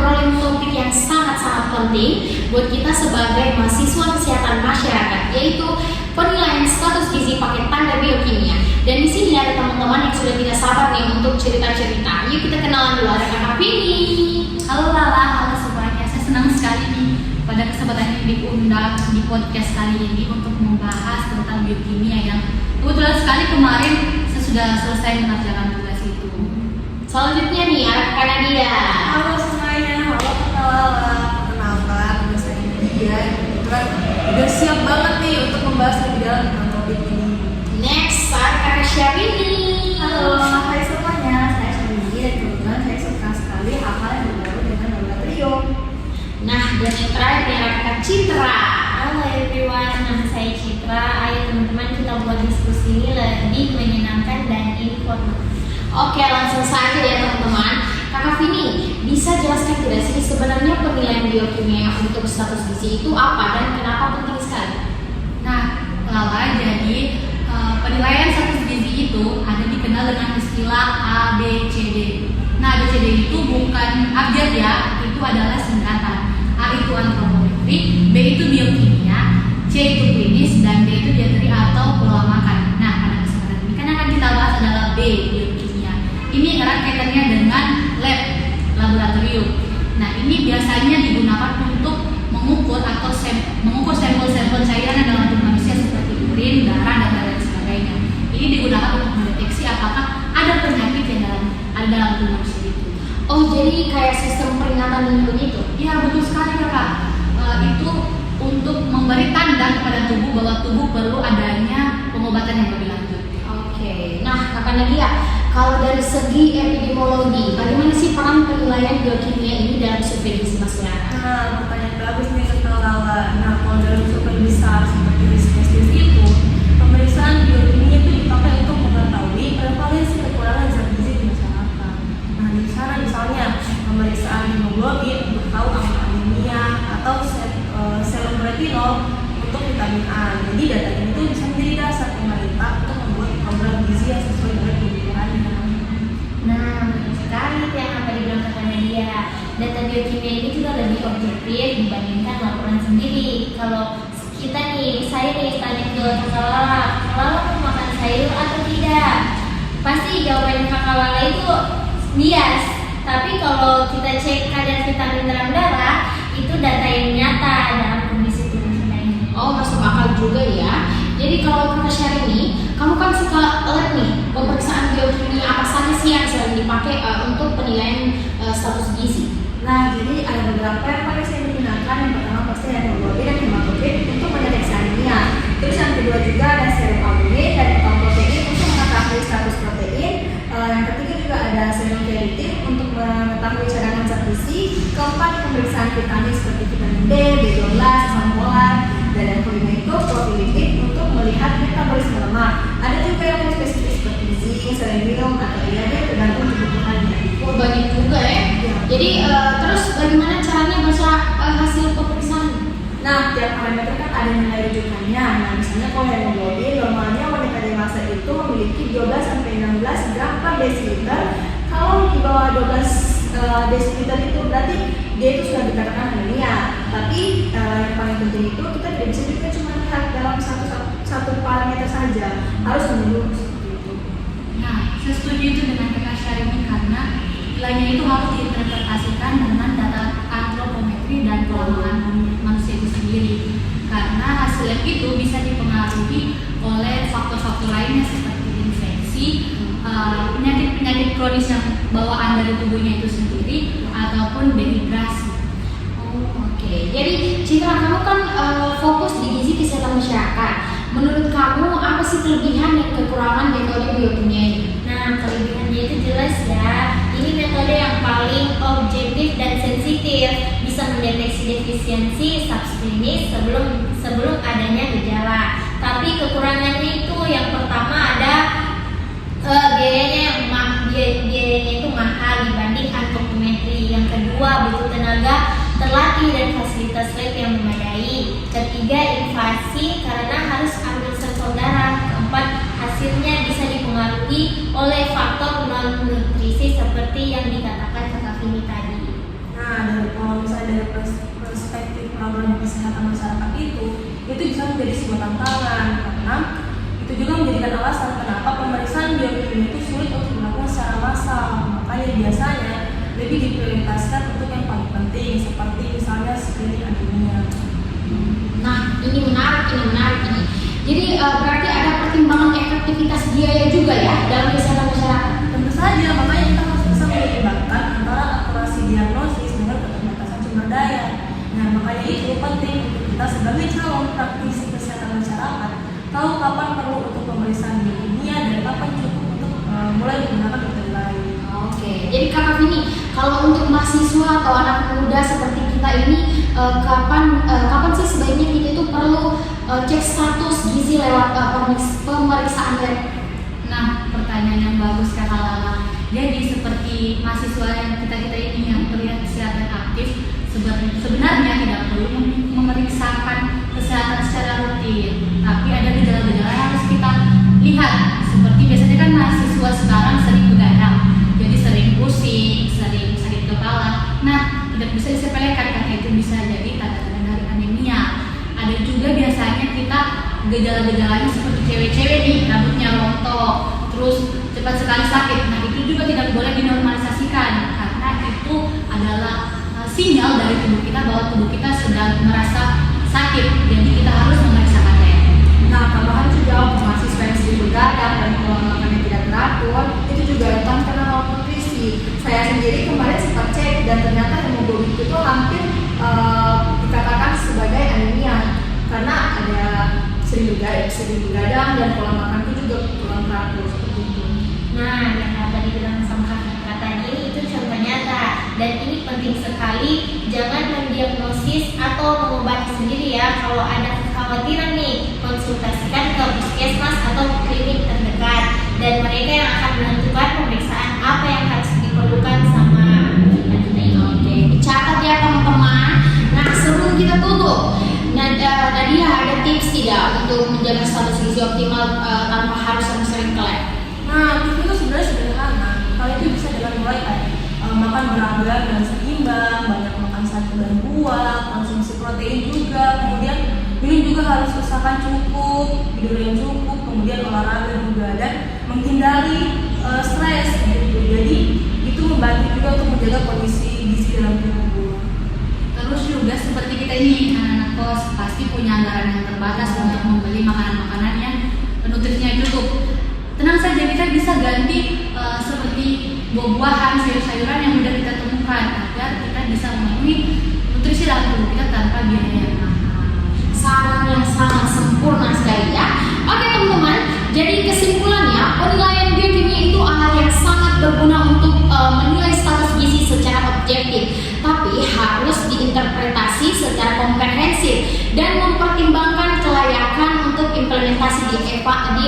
ngobrolin topik yang sangat-sangat penting buat kita sebagai mahasiswa kesehatan masyarakat, yaitu penilaian status gizi pakai tanda biokimia. Dan di sini ada teman-teman yang sudah tidak sabar nih untuk cerita-cerita. Yuk kita kenalan dulu, ada Kak Vini. Halo Lala, halo semuanya. Saya senang sekali nih pada kesempatan ini diundang di podcast kali ini untuk membahas tentang biokimia yang kebetulan sekali kemarin saya sudah selesai mengerjakan tugas itu. Selanjutnya nih ada Kak Nadia. Halo semuanya, halo Kak Lala. Perkenalkan, nama saya Nadia. Kebetulan udah siap banget nih untuk membahas lebih dalam tentang topik ini. Next ada Kak Syahrini. Halo, hai semuanya. Saya Syahrini dan kebetulan saya suka sekali hal-hal yang berbau dengan laboratorium. Nah, dan yang terakhir nih ada Kak Citra. Halo everyone, nama saya Citra. Ayo teman-teman kita buat diskusi ini lebih menyenangkan dan informatif. Oke, langsung saja ya teman-teman. Kakak Vini, bisa jelaskan tidak sih sebenarnya penilaian biokimia untuk status gizi itu apa dan kenapa penting sekali? Nah, Lala, jadi penilaian status gizi itu ada dikenal dengan istilah ABCD. Nah, ABCD itu bukan abjad ya, itu adalah singkatan. A itu antropometri, B itu biokimia, C itu klinis, dan D itu dieteri atau pola makan. Nah, pada kesempatan ini kan akan kita bahas adalah B, biokimia. Ini erat kaitannya dengan lab, laboratorium. Nah, ini biasanya digunakan untuk mengukur atau mengukur sampel-sampel cairan dalam tubuh manusia seperti urin, darah, dan lain sebagainya. Ini digunakan untuk mendeteksi apakah ada penyakit yang ada dalam tubuh manusia itu. Oh, jadi kayak sistem peringatan dini begitu? Ya, betul sekali kakak. Itu untuk memberi tanda kepada tubuh bahwa tubuh perlu adanya pengobatan yang lebih lanjut. Oke, nah Kakak Nadia, kalau dari segi epidemiologi, bagaimana sih peran penilaian biokimia ini dalam survei gizi masyarakat? Nah, pertanyaan bagus nih Kak Lala. Nah, kalau dalam survei besar seperti riset itu, pemeriksaan biokimia itu dipakai untuk mengetahui prevalensi kekurangan zat gizi di masyarakat. Nah, di sana misalnya pemeriksaan hemoglobin untuk tahu angka anemia atau serum retinol untuk vitamin A. Jadi data ini tuh bisa menjadi dasar pemerintah untuk membuat program gizi yang sesuai dengan kebutuhannya. Nah, betul sekali itu yang apa dibilang Kak Nadia. Data biokimia ini juga lebih objektif dibandingkan laporan sendiri. Kalau kita nih, saya nih tanya ke Kakak Lala, Lala mau makan sayur atau tidak? Pasti jawaban Kakak Lala itu bias. Tapi kalau kita cek kadar vitamin dalam darah, itu data yang nyata dalam kondisi tubuh kita ini. Oh, masuk akal juga ya. Jadi kalau Kakak Syahrini, kamu kan suka lab nih, pemeriksaan biokimia apa saja sih yang sering dipakai untuk penilaian status gizi? Nah, jadi ada beberapa yang paling sering digunakan. Yang pertama pasti ada hemoglobin dan hematokrit untuk mendeteksi anemia. Terus yang kedua juga ada serum albumin dan protein untuk mengetahui status protein. Yang ketiga juga ada serum ferritin untuk mengetahui cadangan zat gizi. Keempat, pemeriksaan vitamin seperti vitamin D, B12, asam folat, dan yang kelima itu profilipid untuk melihat metabolisme lemak. Ada juga yang lebih spesifik seperti zinc, selenium, atau iodin tergantung kebutuhannya. Oh, banyak juga ya. Jadi terus bagaimana caranya baca hasil pemeriksaan? Nah, tiap parameter kan ada nilai rujukannya. Nah, misalnya kalau hemoglobin normalnya wanita dewasa itu memiliki 12-16 gram per desiliter. Kalau di bawah 12 desiliter itu berarti dia itu sudah dikatakan anemia. Tapi yang paling penting itu kita tidak bisa juga cuma lihat dalam satu parameter saja, harus menurut seperti itu. Nah, saya setuju itu dengan Kakak Syahrini karena nilainya itu harus diinterpretasikan dengan data antropometri dan pola manusia itu sendiri. Karena hasil lab itu bisa dipengaruhi oleh faktor-faktor lainnya seperti infeksi, penyakit-penyakit kronis yang bawaan dari tubuhnya itu sendiri, ataupun dehidrasi. Oke, jadi Citra, kamu kan fokus di gizi kesehatan masyarakat. Menurut kamu apa sih kelebihan dan kekurangan metode biokimia ini? Nah, kelebihannya itu jelas ya. Ini metode yang paling objektif dan sensitif, bisa mendeteksi defisiensi subklinis sebelum adanya gejala. Tapi kekurangannya itu yang pertama ada biayanya itu mahal dibanding antropometri. Yang kedua butuh tenaga terlatih dan fasilitas lab yang memadai. Ketiga, invasi karena harus ambil sampel darah. Keempat, hasilnya bisa dipengaruhi oleh faktor non nutrisi seperti yang dikatakan Kakak Vini tadi. Nah, dan perspektif program kesehatan masyarakat itu bisa menjadi sebuah tantangan karena itu juga menjadikan alasan kenapa pemeriksaan biokimia itu sulit untuk dilakukan secara massal. Makanya biasanya lebih diprioritaskan untuk yang paling penting seperti misalnya screening anemia. Nah, ini menarik ini. Jadi berarti ada pertimbangan efektivitas biaya juga ya dalam kesehatan masyarakat. Tentu saja, makanya kita harus bisa menyeimbangkan antara akurasi diagnosis dengan keterbatasan sumber daya. Nah, makanya itu penting untuk kita sebagai calon praktisi kesehatan masyarakat tahu kapan perlu untuk pemeriksaan biokimia dan kapan cukup untuk mulai menggunakan metode lain. Oke, jadi Kak Vini, kalau untuk mahasiswa atau anak muda seperti kita ini, kapan sih sebaiknya kita itu perlu cek status gizi lewat pemeriksaan lab? Nah, pertanyaan yang bagus Kak Lala. Jadi seperti mahasiswa yang kita ini yang terlihat kesehatan aktif, sebenarnya tidak perlu memeriksakan kesehatan secara rutin, tapi ada gejala-gejala yang harus kita lihat. Seperti biasanya kan mahasiswa sekarang sering begadang, jadi sering pusing, sering sakit kepala. Nah, tidak bisa disepelekan karena itu bisa jadi tanda-tanda dari anemia. Ada juga biasanya kita gejala-gejalanya seperti cewek-cewek nih, rambutnya rontok, terus cepat sekali sakit. Nah, itu juga tidak boleh dinormalisasikan karena itu adalah sinyal dari tubuh kita bahwa tubuh kita sedang merasa sakit. Jadi kita harus memeriksakannya. Nah, tambahan juga untuk mahasiswa yang sering begadang dan pola makan yang tidak teratur, itu juga rentan karena malnutrisi. Saya sendiri kemarin sempat cek dan ternyata hemoglobin itu hampir dikatakan sebagai anemia karena ada sering begadang dan pola makan itu juga kurang teratur seperti itu. Nah, yang tadi bilang sama kakak tadi itu contoh nyata dan ini penting sekali. Jangan mendiagnosis atau mengobati sendiri ya. Kalau ada kekhawatiran nih, konsultasikan ke puskesmas atau klinik terdekat dan mereka yang akan menentukan pemeriksaan apa yang harus diperlukan sama kita ini. Oke, dicatat ya teman-teman. Nah, sebelum kita tutup, Nadia ada tips tidak untuk menjaga status gizi optimal tanpa harus sering ke lab? Nah, tips itu sebenarnya sederhana. Hal itu bisa dengan mulai makan beragam dan seimbang, banyak makan sayur dan buah, konsumsi protein juga, kemudian minum juga harus usahakan cukup, tidur yang cukup, kemudian olahraga juga dan menghindari stres gitu. Jadi itu membantu juga untuk menjaga kondisi gizi dalam tubuh. Terus juga seperti kita ini anak-anak kos pasti punya anggaran yang terbatas untuk membeli makanan-makanan yang nutrisinya cukup. Tenang saja, kita bisa ganti seperti buah-buahan, sayur-sayuran yang mudah kita temukan agar kita bisa memenuhi nutrisi dalam tubuh kita tanpa biaya yang mahal. Saran yang sangat sempurna sekali ya. Oke teman-teman, jadi kesimpulannya penilaian biokimia itu hal yang sangat berguna untuk menilai status gizi secara objektif, tapi harus diinterpretasi secara komprehensif dan mempertimbangkan kelayakan untuk implementasi di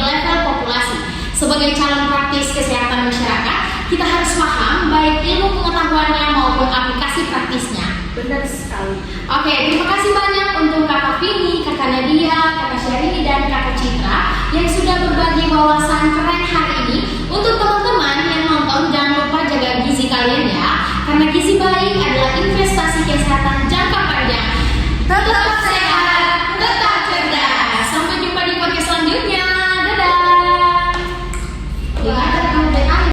level populasi. Sebagai calon praktis kesehatan masyarakat, kita harus paham baik ilmu pengetahuannya maupun aplikasi praktisnya. Benar sekali. Oke, terima kasih banyak untuk Kakak Vini, Kakak Nadia, Kakak Syahrini, dan Kakak Citra yang sudah berbagi wawasan keren hari ini. Untuk teman-teman